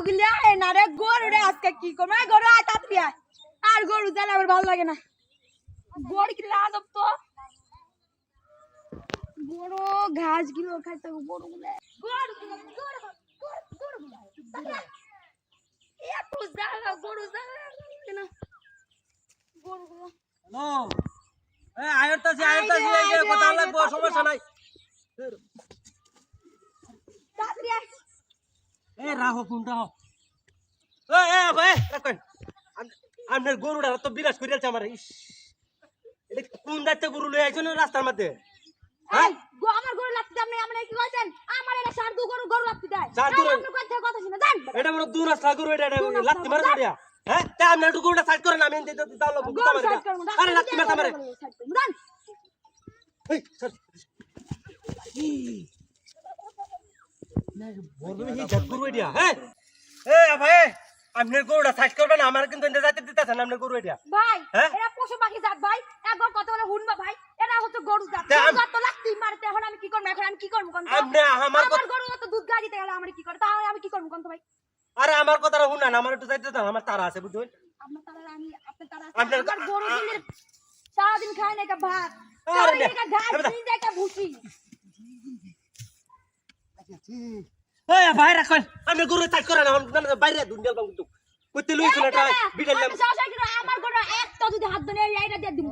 গিলা না রে গরু রে আজকে কি করব গরু আয় তাড়াতাড়ি আয় আর গরু জানা আমার ভালো লাগে না গরু কি লাজব তো বড় ঘাস গুলো খাইতে বড় গুলো গরু এত জায়গা গরু জায়গা না গরু হ্যালো আয়রতাছি এই যে কথা লাগবো সমস্যা নাই তাড়াতাড়ি আয় রাহো ফোন রাহো ভাই রাখেন আপনার গরুটা তো বিরাজ করিয়াছে আমার ইস এটা কোন দায়িত্ব গরু লয়ে আইছো না রাস্তার মধ্যে হ্যাঁ আমার গরু লাগতে দাম নাই আমরা কি কইছেন আমার এটা সার দু গরু লাগতে দেয় আপনি কথা শুনে জান এটা বড় দু রাস্তা গরু এটা লাগতে মারা দিয়া হ্যাঁ তা আপনি একটু গরুটা সাইড করেন আমি এনতে দাও লোক গুতা মারে আরে লাগতে মারতা মারে জান এই স্যার না বড় হি জাত গরু এটা হ্যাঁ ভাই আপনার গরুটা সাইড করবেন আমার কিন্তু এনতে যাইতে দিতাছেন আপনার গরু এটা ভাই এরা পশু পাখি জাত ভাই একবার কথা বলে হুনবা ভাই এরা হচ্ছে গরু জাত জাত তো লাগতেই মারতে এখন আমি কি করব এখন আমি কি করব কোন আপনি আমার গরু তো দুধ গাড়ি দিতে গেলে আমরা কি করব তাও আমি কি করব কোন ভাই আরে আমার কথাটা শুনেন আমার একটু যাইতে দাও আমার তারা আছে বুঝছেন আপনার তারা আমি আপনার তারা আমার গরু দিনের সারা দিন খায় না একটা ভাত আরে একটা ঘাস দিন একটা ভুসি ভাই রাখেন আমি গরু সাইড করেন বাইরে দুনিয়ার বাবু তো কইতে লইছিল এটা বিড়াল আমার গরু একটা যদি হাত ধরে এইটা দিয়ে দিন